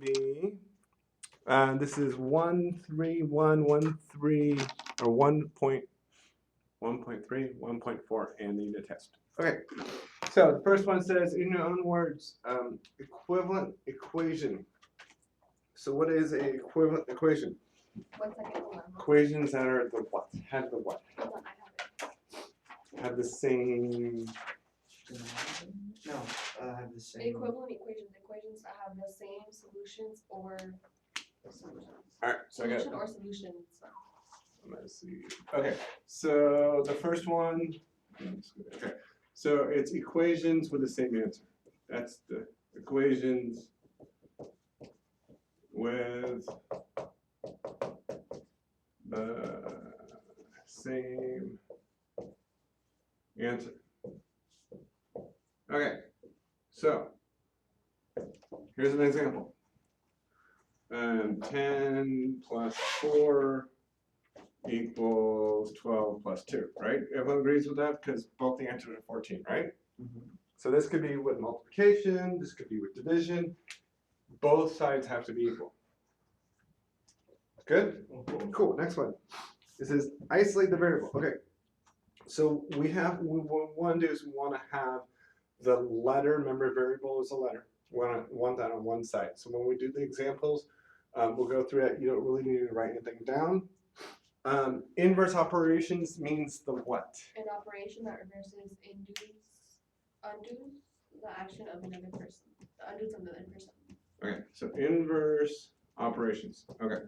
be, this is 13113 or 1.1.3, 1.4, and the unit test. Okay, so the first one says, in your own words, equivalent equation. So what is an equivalent equation? One second, hold on. Equations that are the what? Have the what? Hold on, I have it. Have the same. No, have the same. Equivalent equations that have the same solutions or solutions. All right, so I got. Solution or solutions. Let's see. Okay, so the first one. Okay, so it's equations with the same answer. That's the equations with the same answer. Okay, so here's an example. 10 plus 4 equals 12 plus 2, right? Everyone agrees with that because both the answers are 14, right? Mm-hmm. So this could be with multiplication, this could be with division. Both sides have to be equal. Good? Cool, next one. It says isolate the variable. Okay, so what we want to do is we want to have the letter, remember variable is a letter. We want that on one side. So when we do the examples, we'll go through it. You don't really need to write anything down. Inverse operations means the what? An operation that reverses undoes the action of another person. The undoes of another person. Okay, so inverse operations. Okay,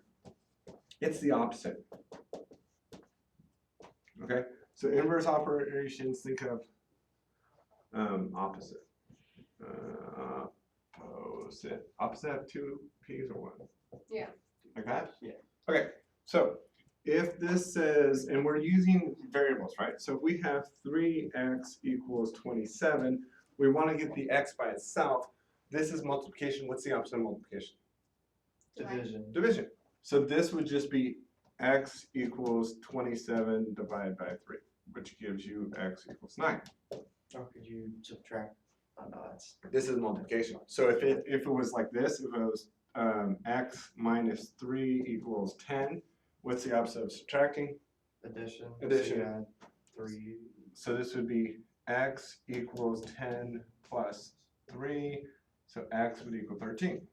it's the opposite. Okay, so inverse operations, think of opposite. Opposite. Opposite have two P's or one? Yeah. Like that? Yeah. Okay, so if this says, and we're using variables, right? So if we have 3x equals 27, we want to get the x by itself. This is multiplication. What's the opposite of multiplication? Division. Division. So this would just be x equals 27 divided by 3, which gives you x equals 9. Or could you subtract? Oh, no, that's. This is multiplication. So if it was like this, if it was x minus 3 equals 10, what's the opposite of subtracting? Addition. Addition. So you add 3. So this would be x equals 10 plus 3, so x would equal 13.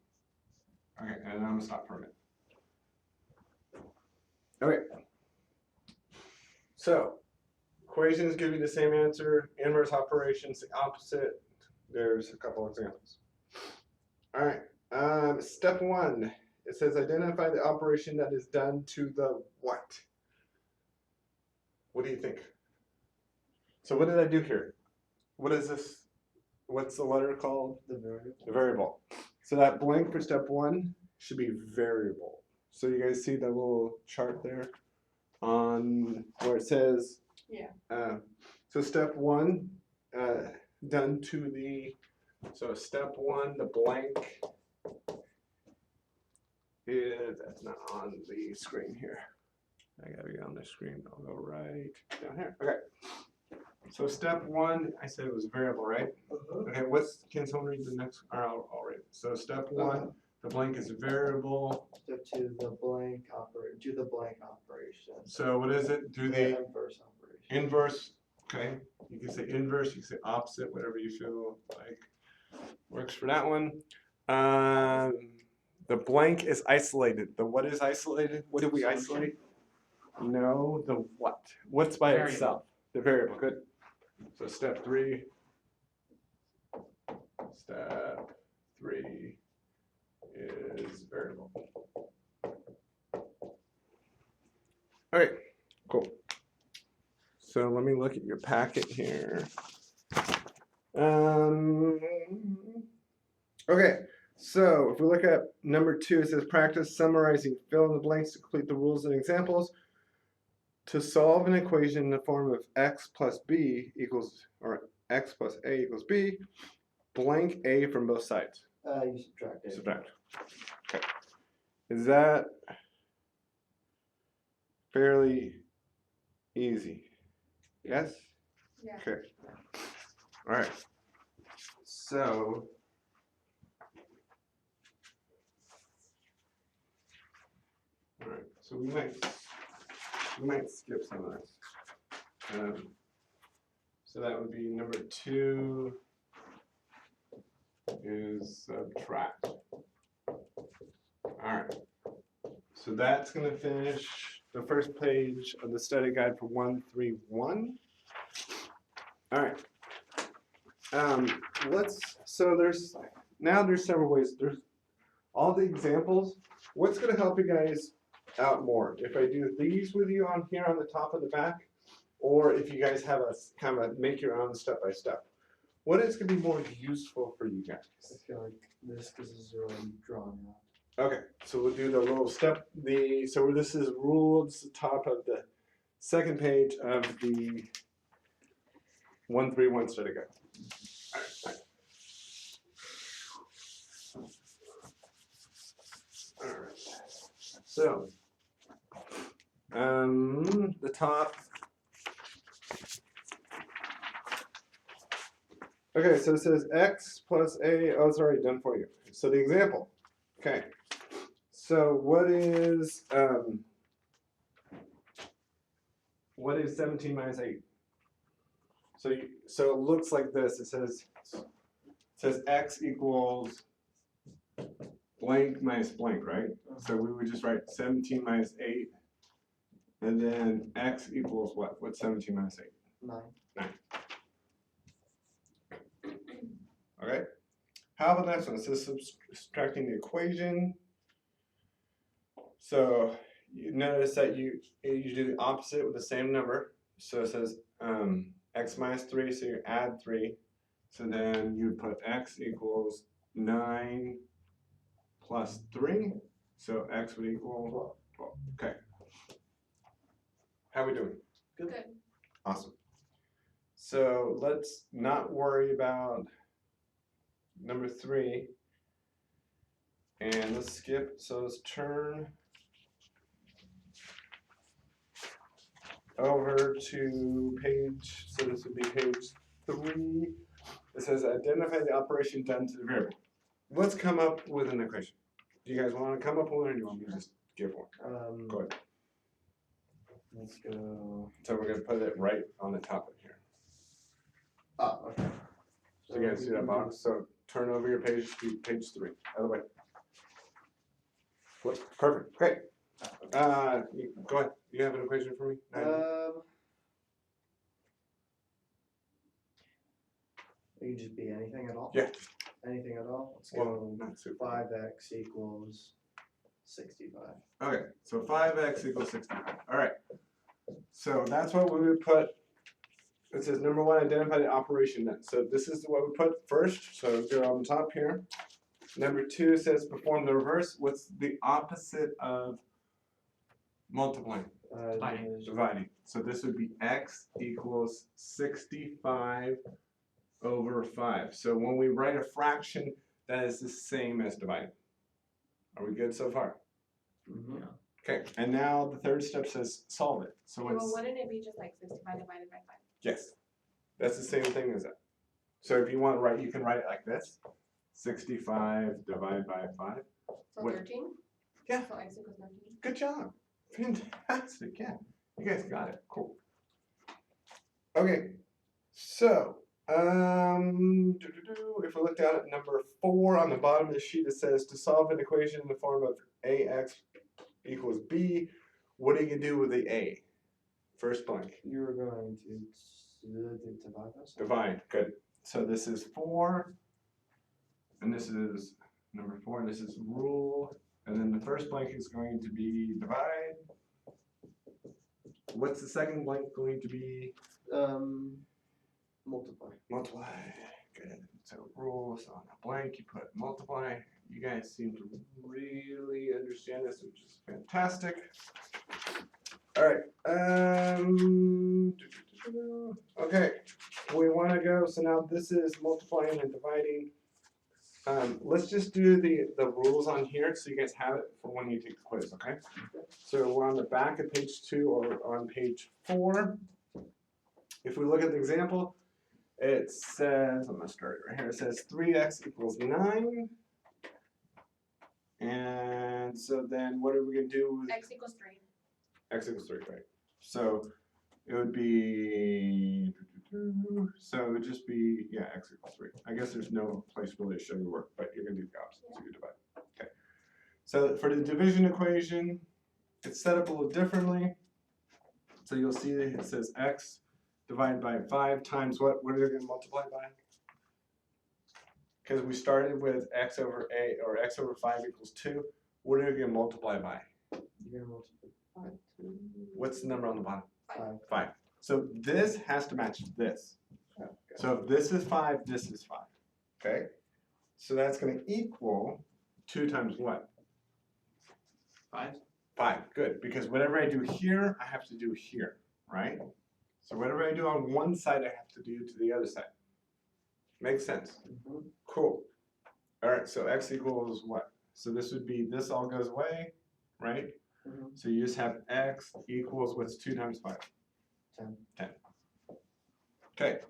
Okay, and I'm gonna stop for a minute. Okay. So equations give you the same answer. Inverse operations, the opposite. There's a couple examples. All right. Step 1. It says identify the operation that is done to the what? What do you think? So what did I do here? What is this? What's the letter called? The variable. The variable. So that blank for step 1 should be variable. So you guys see the little chart there on where it says. Yeah. So step 1 done to the. So step 1, the blank is, that's not on the screen here. I gotta be on the screen. I'll go right down here. Okay. So step 1, I said it was variable, right? Okay. Can someone read the next? Or I'll read it. So step 1, the blank is variable. Step 2, the blank do the blank operation. So what is it? Do the inverse operation. inverse. Okay. You can say inverse. You can say opposite. Whatever you feel like works for that one. The blank is isolated. The what is isolated? What did we isolate? No, the what? What's by Variable. itself? The variable. Good. So step 3. Step 3 is variable. All right, cool. So let me look at your packet here. Okay, so if we look at number 2, it says practice summarizing, fill in the blanks to complete the rules and examples. To solve an equation in the form of x plus b equals, or x plus a equals b, blank a from both sides. You subtract it. Subtract. Okay. Is that fairly easy? Yes? Yeah. Okay. All right. So So we might skip some of this. So that would be number 2 is subtract. All right. So that's going to finish the first page of the study guide for 131. All right. There's several ways. There's all the examples. What's going to help you guys out more? If I do these with you on here on the top of the back, or if you guys have a kind of make your own step by step. What is going to be more useful for you guys? I feel like this because this is already drawn out. Okay, so we'll do the little step. So this is rule. This is the top of the second page of the 131 study guide. All right. So, the top. Okay, so it says x plus a. Oh, it's already done for you. So the example. Okay. So what is 17 minus 8? So it looks like this. It says x equals blank minus blank, right? So we would just write 17 minus 8, and then x equals what? What's 17 minus 8? 9. Okay. How about the next one? It says subtracting the equation. So you notice that you do the opposite with the same number. So it says x minus 3, so you add 3. So then you put x equals 9 plus 3. So x would equal 12. Okay. How are we doing? Good. Awesome. So let's not worry about number 3. And let's skip. So let's turn over to page, so this would be page 3. It says identify the operation done to the variable. Let's come up with an equation. Do you guys want to come up with one, or do you want me to just give one? Go ahead. Let's go. So we're going to put it right on the top of here. Oh, okay. So you guys see that box? So turn over your page to page 3. Other way. Flip. Perfect. Great. Go ahead. You have an equation for me? It can just be anything at all? Yeah. Anything at all? Let's Well, go not super. 5x equals 65. Okay, so 5x equals 65. All right. So that's what we would put. It says number 1, identify the operation then. So this is what we put first. So go on the top here. Number 2 says perform the reverse. What's the opposite of multiplying? Dividing. So this would be x equals 65 over 5. So when we write a fraction, that is the same as dividing. Are we good so far? Mm-hmm. Okay, and now the third step says solve it. So Well, it's, wouldn't it be just like 65 divided by 5? yes, that's the same thing as that. So if you want to write, you can write it like this. 65 divided by 5. So What? 13? Yeah. So x equals 13. Good job. Fantastic. Yeah, you guys got it. Cool. Okay, so if we look down at number 4 on the bottom of the sheet, it says to solve an equation in the form of ax equals b. What are you gonna do with the a? First blank. You're going to divide this? Divide. Good. So this is 4, and this is number 4, and this is rule, and then the first blank is going to be divide. What's the second blank going to be? Multiply. Multiply. Good. So rule, so on a blank you put multiply. You guys seem to really understand this, which is fantastic. All right. Okay. We want to go. So now this is multiplying and dividing. Let's just do the rules on here so you guys have it for when you take the quiz. Okay. So we're on the back of page 2 or on page 4. If we look at the example, it says, I'm going to start right here. It says 3x equals 9. And so then what are we gonna do with X equals 3. x equals 3, right? So it would be, so it would just be, yeah, x equals 3. I guess there's no place really to show your work, but you're gonna do the opposite, so you divide. Okay. So for the division equation, it's set up a little differently. So you'll see that it says x divided by 5 times what? What are they gonna multiply by? Because we started with x over a, or x over 5 equals 2. What are we gonna multiply by? You're gonna multiply 5 to What's the number on the bottom? 5. 5. So this has to match this. Okay. So if this is 5, this is 5. Okay? So that's going to equal 2 times what? 5. 5. Good. Because whatever I do here, I have to do here. Right? So whatever I do on one side, I have to do to the other side. Makes sense. Cool. All right. So x equals what? So this would be, this all goes away. Right? So you just have x equals what's 2 times 5? 10. Okay.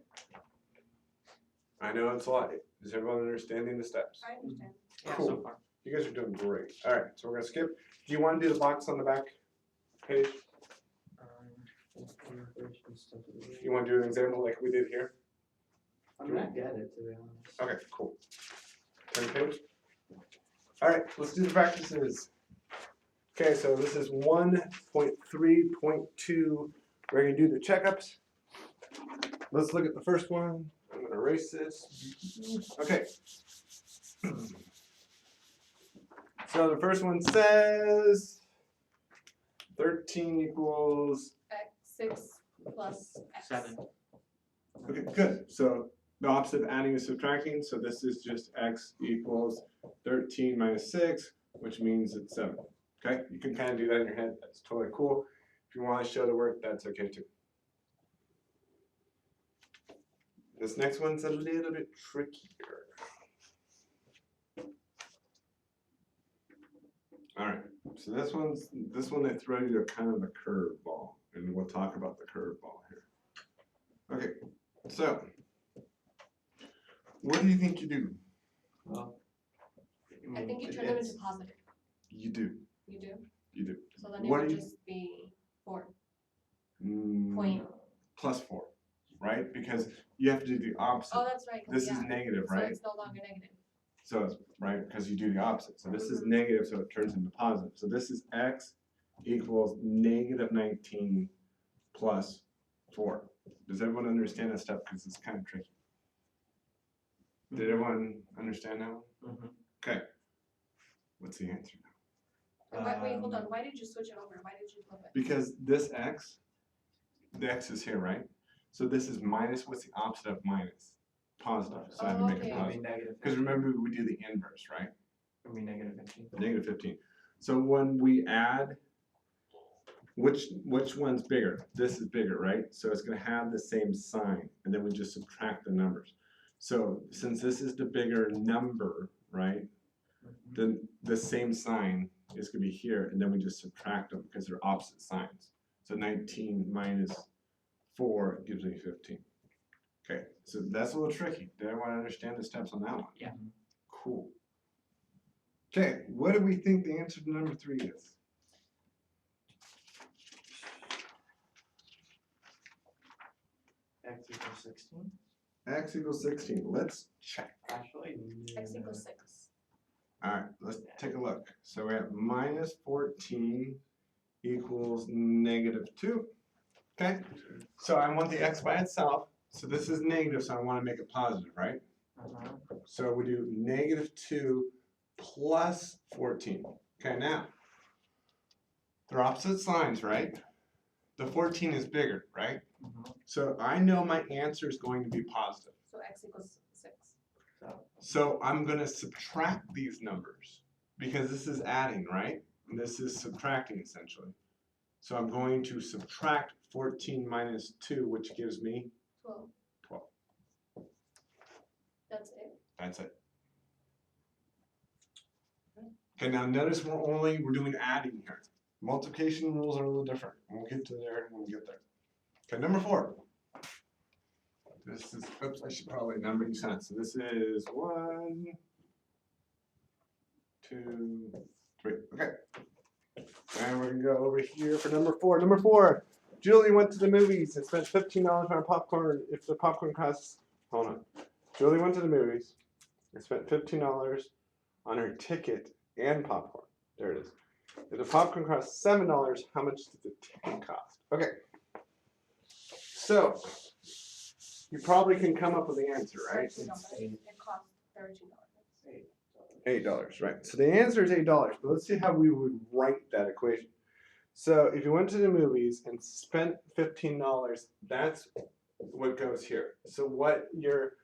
I know it's a lot. Is everyone understanding the steps? I understand. Cool. So far. You guys are doing great. All right, so we're gonna skip. Do you want to do the box on the back page? You want to do an example like we did here? I mean, I get it, to be honest. Okay, cool. Turn the page. All right, let's do the practices. Okay, so this is 1.3.2. We're gonna do the checkups. Let's look at the first one. I'm gonna erase this. Okay. So the first one says 13 equals, X 6 plus X. 7. okay, good. So the opposite of adding is subtracting. So this is just x equals 13 minus 6, which means it's 7. Okay, you can kind of do that in your head. That's totally cool. If you want to show the work, that's okay too. This next one's a little bit trickier. All right, so this one they throw you a kind of a curveball, and we'll talk about the curveball here. Okay, so what do you think you do? Well, I think you turn them into positive. You do. You do? You do. So then it What would do you- just be 4. Mm, Point. plus 4, right? Because you have to do the opposite. Oh, that's right. 'cause This yeah. is negative, So right? it's no longer negative. So it's right because you do the opposite. So this is Mhm. negative, so it turns into positive. So this is x equals negative 19 plus 4. Does everyone understand that stuff? Because it's kind of tricky. Did everyone understand that one? Okay. What's the answer now? And wait, hold on. Why did you switch it over? Why did you flip it? Because this x, the x is here, right? So this is minus. What's the opposite of minus? Positive. So I had to make it Okay. positive. negative. Because remember, we do the inverse, right? It'll be negative 15. Negative 15. So when we add, which one's bigger? This is bigger, right? So it's going to have the same sign, and then we just subtract the numbers. So since this is the bigger number, right, then the same sign is going to be here, and then we just subtract them because they're opposite signs. So 19 minus 4 gives me 15. Okay, so that's a little tricky. Did everyone understand the steps on that one? Yeah. Cool. Okay, what do we think the answer to number 3 is? X equals 16. X equals 16. Let's check. Actually, X equals 6. All right, let's take a look. So we have minus 14 equals negative 2. Okay, so I want the x by itself. So this is negative, so I want to make it positive, right? So we do negative 2 plus 14. Okay, now, they're opposite signs, right? The 14 is bigger, right? So I know my answer is going to be positive. So X equals 6. So I'm going to subtract these numbers because this is adding, right? And this is subtracting essentially. So I'm going to subtract 14 minus 2, which gives me 12. 12. That's it. That's it. Okay, now notice we're doing adding here. Multiplication rules are a little different. We'll get to there when we get there. Okay, number 4. This is, oops, I should probably number these signs. So this is 1, 2, 3. Okay, go over here for number 4. Number 4. Julie went to the movies and spent $15 on her popcorn. If the popcorn costs, hold on. Julie went to the movies and spent $15 on her ticket and popcorn. There it is. If the popcorn costs $7, how much did the ticket cost? Okay. So you probably can come up with the answer, right? $13. It costs $13. $8, right? So the answer is $8, but let's see how we would write that equation. So if you went to the movies and spent $15, that's what goes here. So what your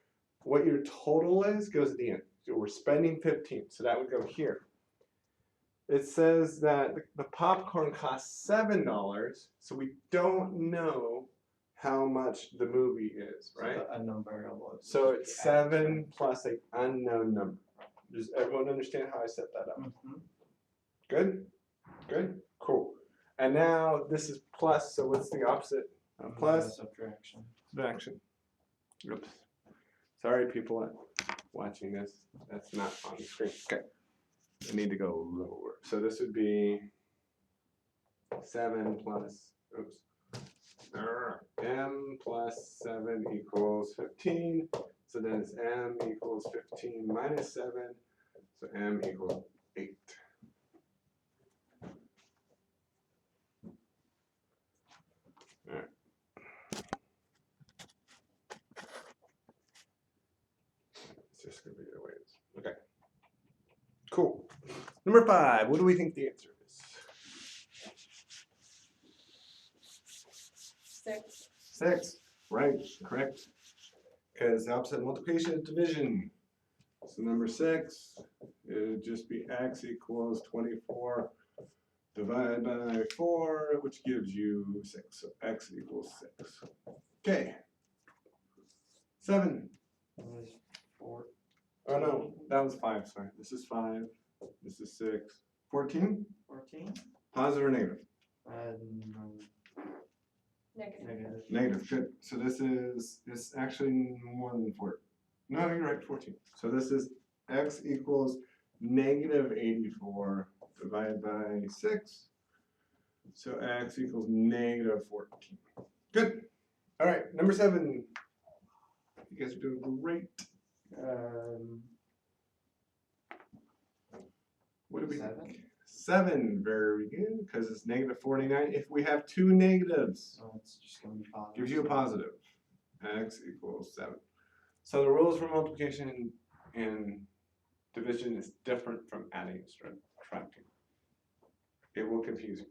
total is goes at the end. So we're spending 15, so that would go here. It says that the popcorn costs $7, so we don't know how much the movie is, right? So the unknown variable. So it's 7 plus an unknown number. Does everyone understand how I set that up? Good? Good? Cool. And now this is plus, so what's the opposite of plus? Subtraction. Subtraction. Oops. Sorry, people watching this. That's not on the screen. Okay. I need to go lower. So this would be 7 plus, oops. M plus 7 equals 15. So then it's M equals 15 minus 7. So M equals 8. All right. It's just going to be the way it is. Okay. Cool. Number 5. What do we think the answer is? 6. 6. Right. Correct. Because the opposite of multiplication is division. So number 6, it would just be x equals 24 divided by 4, which gives you 6. So x equals 6. Okay. 7. It was 4. Oh no, that was 5. Sorry. This is 5. This is 6. 14? 14? Positive or negative? Negative. Negative. Good. So this is actually more than 4. No, you're right. 14. So this is x equals negative 84 divided by 6. So x equals negative 14. Good. All right. Number 7. You guys are doing great. What do we 7? think? 7. Very good. Because it's negative 49. If we have 2 negatives, So it's just going to be positive. gives you a positive. X equals 7. So the rules for multiplication and division is different from adding and subtracting. It will confuse you.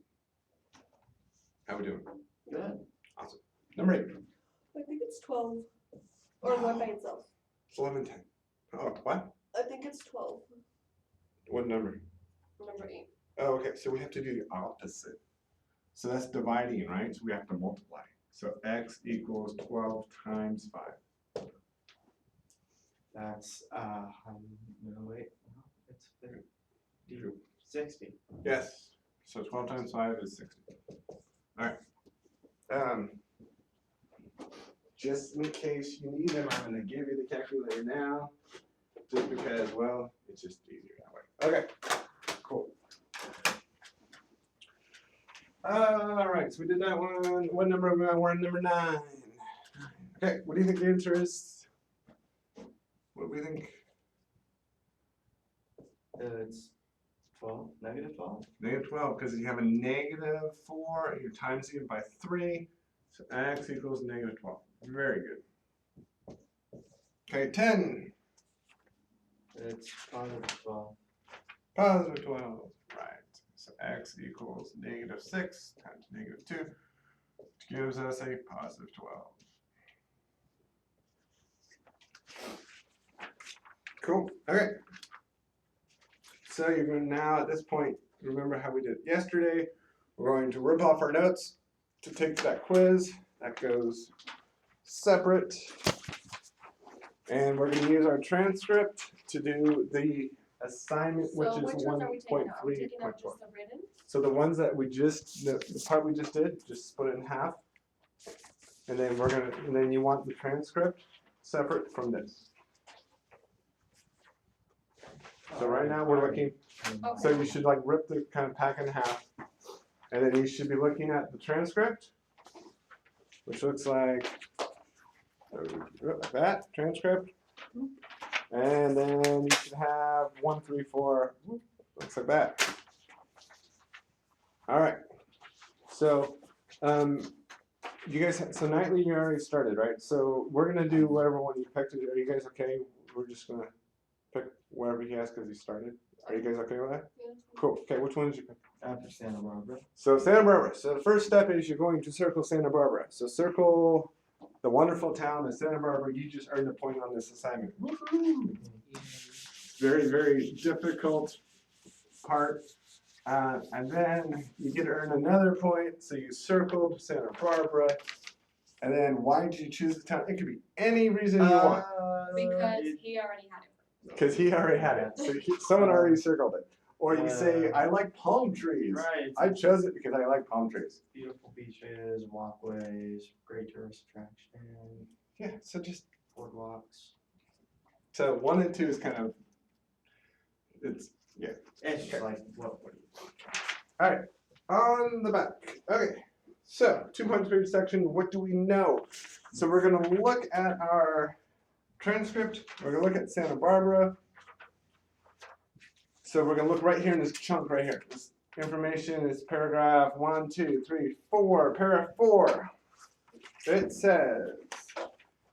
How we doing? Good. Awesome. Number 8. I think it's 12. Or 1 by itself. It's 11, 10. Oh, what? I think it's 12. What number? Number 8. Oh, okay. So we have to do the opposite. So that's dividing, right? So we have to multiply. So x equals 12 times 5. That's, no, wait. No, it's 30. 60. Yes. So 12 times 5 is 60. All right. Just in case you need them, I'm going to give you the calculator now. Just because, well, it's just easier that way. Okay. Cool. All right. So we did that one. What number are we on? We're on number 9. Okay. What do you think the answer is? What do we think? It's 12. Negative 12? Negative 12, because you have a negative 4, and you're timesing it by 3, so x equals negative 12. Very good. Okay, 10. It's positive 12. Positive 12, right. So x equals negative 6 times negative 2, which gives us a positive 12. Cool, okay. So you're going to now, at this point, remember how we did yesterday. We're going to rip off our notes to take that quiz. That goes separate. And we're going to use our transcript to do the assignment, which So is which ones are we taking out? Are we taking out 1.3.12. just the written? So the ones that we just, the part we just did, just split it in half. And then and then you want the transcript separate from this. So right now we're looking, so you should like rip the kind of pack in half. And then you should be looking at the transcript, which looks like that, transcript. And then you should have 1, 3, 4, looks like that. All right. So, you guys, so nightly you already started, right? So we're gonna do whatever one you picked. Are you guys okay? We're just gonna pick whatever he has because he started. Are you guys okay with that? Yeah. Cool. Okay, which one did you pick? After Santa Barbara. So Santa Barbara. So the first step is you're going to circle Santa Barbara. So circle the wonderful town of Santa Barbara. You just earned a point on this assignment. Woohoo! Very, very difficult part. And then you get to earn another point. So you circled Santa Barbara. And then why did you choose the town? It could be any reason you want. Because he already had it. Because he already had it. So someone already circled it. Or you say, I like palm trees. Right. I chose it because I like palm trees. Beautiful beaches, walkways, great tourist attraction, Yeah, so just, boardwalks. so 1 and 2 is kind of, it's, yeah. It's just like, what would All right, on the back. Okay, so 2 points per section. What do we know? So we're gonna look at our transcript. We're gonna look at Santa Barbara. So we're gonna look right here in this chunk right here. This information is paragraph 1, 2, 3, 4. Paragraph 4. It says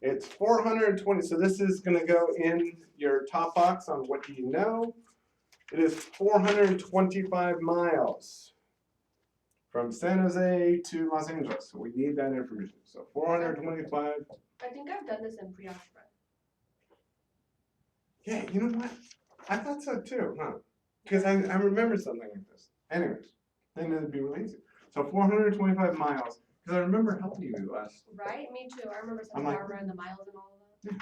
it's 420. So this is gonna go in your top box on what do you know. It is 425 miles from San Jose to Los Angeles. So we need that information. So 425. I think I've done this in pre-algebra. Yeah, you know what? I thought so too, huh? Because I remember something like this. Anyways, then it'd be really easy. So 425 miles. Because I remember helping you last. Right? Me too. I remember Santa I'm like- Barbara and the miles and all of that.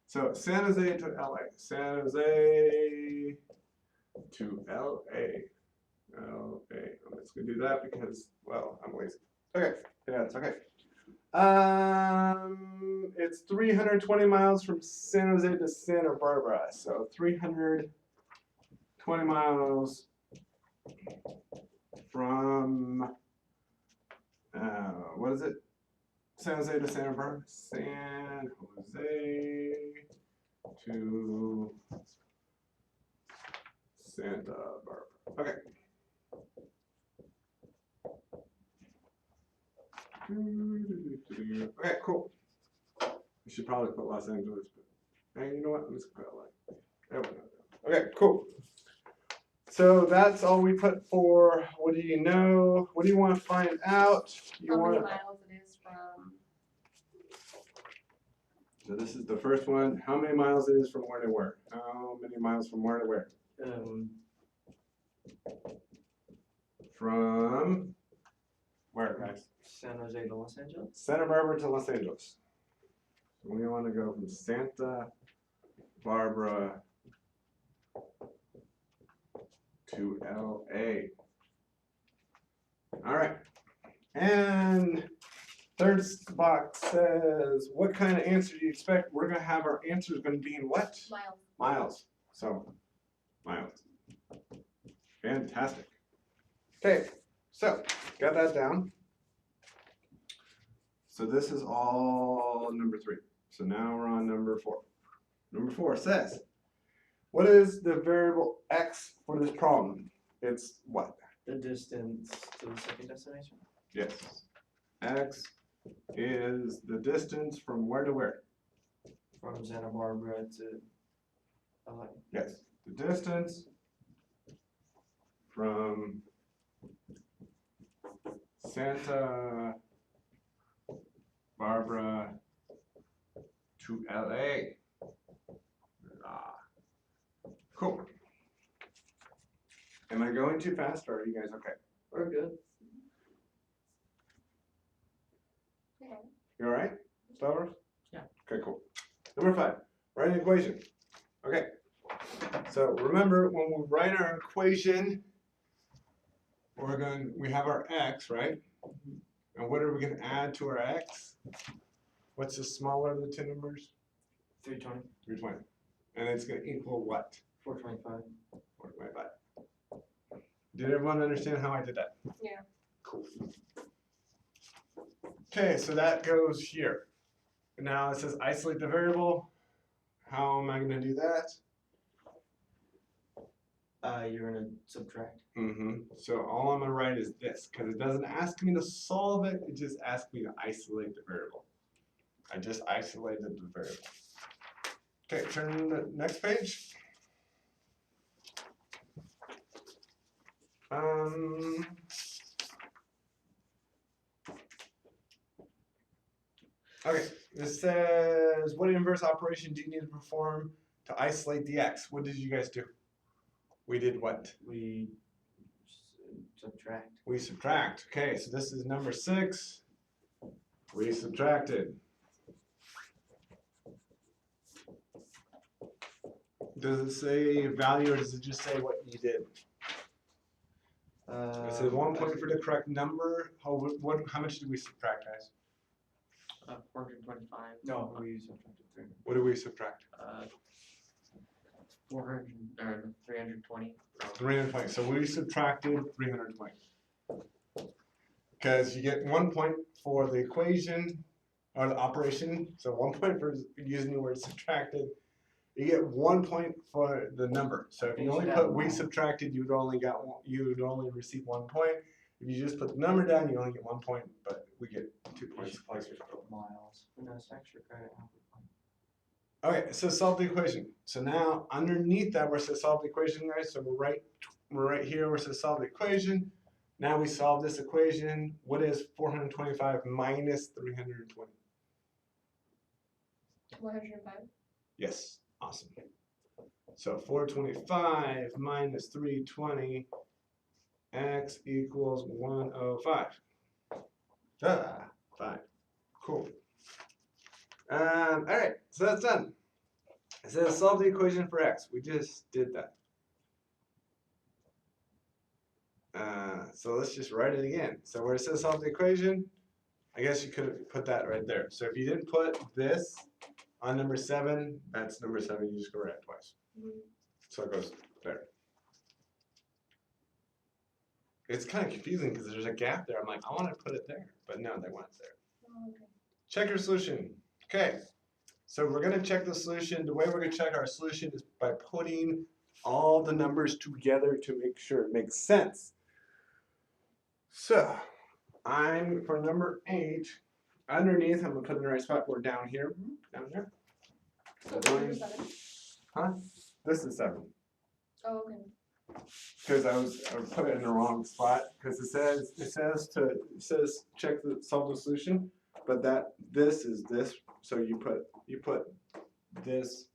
So San Jose to LA. San Jose to LA. LA. I'm just gonna do that because, well, I'm lazy. Okay. Yeah, it's okay. It's 320 miles from San Jose to Santa Barbara. So 320 miles from what is it? San Jose to Santa Barbara. San Jose to Santa Barbara. Okay. Okay, cool. You should probably put Los Angeles, but hey, you know what? I'm just gonna put LA. There we go. Okay, cool. So that's all we put for what do you know? What do you want to find out? You How many want. miles it is from? So this is the first one. How many miles it is from where to where? How many miles from where to where? From where, guys? San Jose to Los Angeles? Santa Barbara to Los Angeles. We want to go from Santa Barbara to LA. All right. And third box says, what kind of answer do you expect? We're going to have our answers going to be in what? Miles. Miles. So, miles. Fantastic. Okay, so got that down. So this is all number 3. So now we're on number 4. Number 4 says, what is the variable x for this problem? It's what? The distance to the second destination? Yes. X is the distance from where to where? From Santa Barbara to LA. Yes. The distance from Santa Barbara to LA. Cool. Am I going too fast or are you guys okay? We're good. Okay. You all right, Stavros? Yeah. Okay, cool. Number 5, write an equation. Okay. So remember when we write our equation, we have our x, right? And what are we going to add to our x? What's the smaller of the two numbers? 320. 320. And it's going to equal what? 425. 425. Did everyone understand how I did that? Yeah. Cool. Okay, so that goes here. Now it says isolate the variable. How am I gonna do that? You're gonna subtract. So all I'm gonna write is this, because it doesn't ask me to solve it, it just asks me to isolate the variable. I just isolated the variable. Okay, turn to the next page. Okay, this says, what inverse operation do you need to perform to isolate the x? What did you guys do? We did what? We subtract. We subtract. Okay, so this is number 6. We subtracted. Does it say value or does it just say what you did? It says 1 point for the correct number. How much did we subtract, guys? 425. No, we subtracted 300. What did we subtract? 400 or 320. 320. So we subtracted 320. Because you get 1 point for the equation or the operation. So 1 point for using the word subtracted. You get 1 point for the number. So if you only put we subtracted, you would only receive 1 point. If you just put the number down, you only get 1 point, but we get 2 points. Miles. No, it's extra credit. Okay, so solve the equation. So now underneath that, where it says solve the equation, guys. So we're right here where it says solve the equation. Now we solve this equation. What is 425 minus 320? 105. Yes, awesome. So 425 minus 320, x equals 105. 5. Cool. All right, so that's done. It says solve the equation for x. We just did that. So let's just write it again. So where it says solve the equation, I guess you could have put that right there. So if you didn't put this on number 7, that's number 7. You just go write it twice. So it goes there. It's kind of confusing because there's a gap there. I'm like, I want to put it there, but no, they want it there. Oh, okay. Check your solution. Okay, so we're going to check the solution. The way we're going to check our solution is by putting all the numbers together to make sure it makes sense. So, for number 8, underneath, I'm going to put in the right spot. We're down here, down there. So number 7. Huh? This is 7. Oh, okay. Because I put it in the wrong spot. Because it says solve the solution, but this is this. So you put this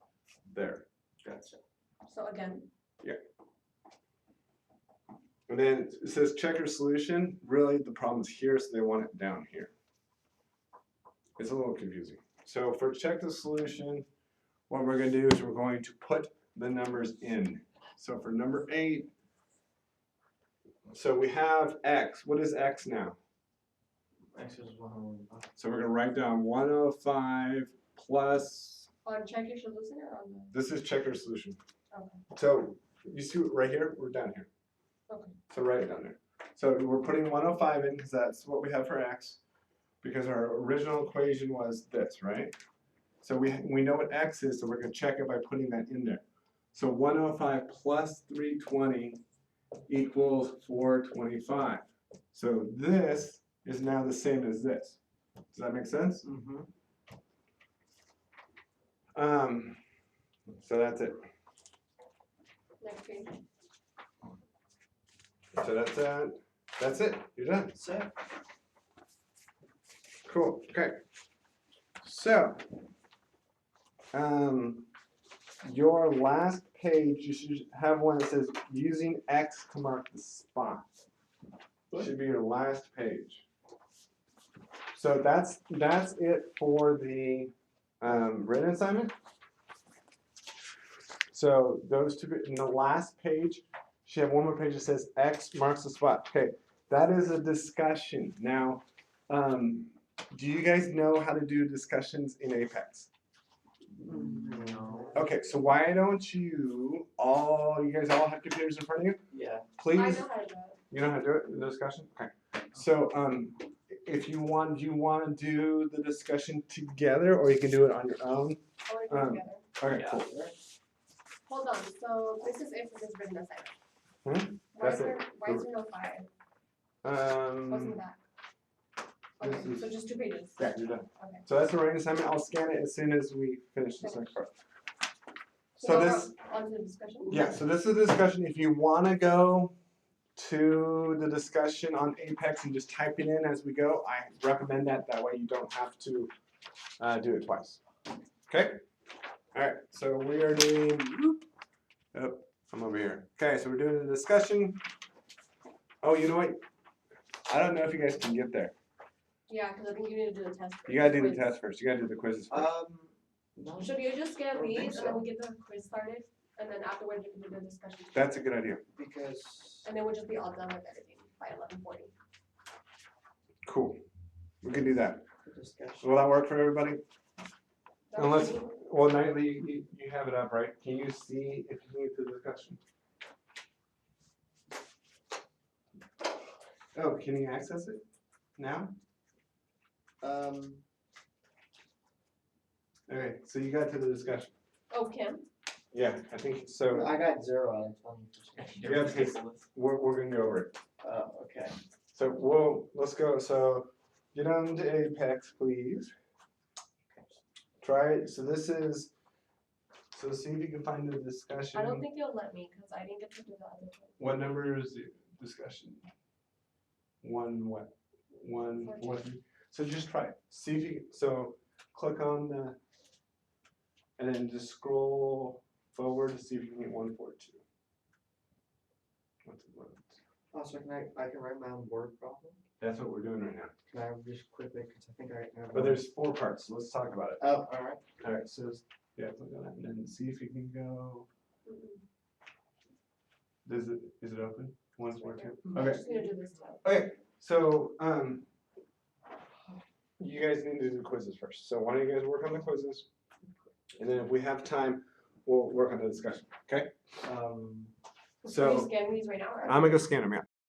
there. Gotcha. So again. Yeah. And then it says check your solution. Really, the problem is here, so they want it down here. It's a little confusing. So for check the solution, what we're going to do is we're going to put the numbers in. So for number 8, so we have x. What is x now? X is 105. So we're going to write down 105 plus. On check your solution or on the. This is check your solution. Okay. So you see right here? We're down here. Okay. So write it down there. So we're putting 105 in because that's what we have for x. Because our original equation was this, right? So we know what x is, so we're going to check it by putting that in there. So 105 plus 320 equals 425. So this is now the same as this. Does that make sense? Mm-hmm. So that's it. Next page. So that's it. You're done. That's it. Cool. Okay. So, your last page, you should have one that says using X to mark the spot. Should be your last page. So that's it for the written assignment. So those two, in the last page, you have one more page that says X marks the spot. Okay, that is a discussion. Now, do you guys know how to do discussions in Apex? No. Okay, so why don't you guys all have computers in front of you? Yeah. Please. I know how to do it. You know how to do it, the discussion? Okay. So, if you want, do you want to do the discussion together, or you can do it on your own? I wanna do it together. Okay, Yeah. cool. Hold on, so this is it for this written assignment. Why That's is there no 5? What's in the Um, back? this Okay, is- so just 2 pages. yeah, you're done. Okay. So that's the writing assignment. I'll scan it as soon as we finish this next part. So now this, we're on to the discussion. yeah, so this is the discussion. If you want to go to the discussion on Apex and just type it in as we go, I recommend that. That way you don't have to do it twice. Okay? All right, so we are doing, oh, I'm over here. Okay, so we're doing the discussion. Oh, you know what? I don't know if you guys can get there. Yeah, because I think you need to do the test first. You gotta do the Quiz. test first. You gotta do the quizzes first. No. Should you just I scan don't think these and then so. we get the quiz started? And then afterwards you can do the discussion. That's a good idea. Because And then we'll just be all done with everything by 11:40. Cool. We can do that. the discussion. Will that work for everybody? That Unless, should be- well, Nightly, you have it up, right? Can you see if you can get to the discussion? Oh, can you access it now? Okay, so you got to the discussion. Oh, Kim? Yeah, I think so. I got 0 out of 20%. Yeah, because we're gonna go over it. Oh, okay. So let's go. So get on to Apex, please. Try it. So this is. So see if you can find the discussion. I don't think you'll let me because I didn't get to do the other one. What number is the discussion? One what? 143. So just try it. See if you. So click on the. And then just scroll forward to see if you can get 142. What's it? Oh, so I can write my own word problem? That's what we're doing right now. Can I just quickly, because I think I have. But there's 4 parts. So let's talk about it. Oh, alright. All right. So yeah, click on that and then see if you can go. Is it open? 142. I Okay. just need to do this too. Okay. So you guys need to do the quizzes first. So why don't you guys work on the quizzes, and then if we have time, we'll work on the discussion. Okay. Can you So scan these right now? Or? I'm gonna go scan them. Yeah.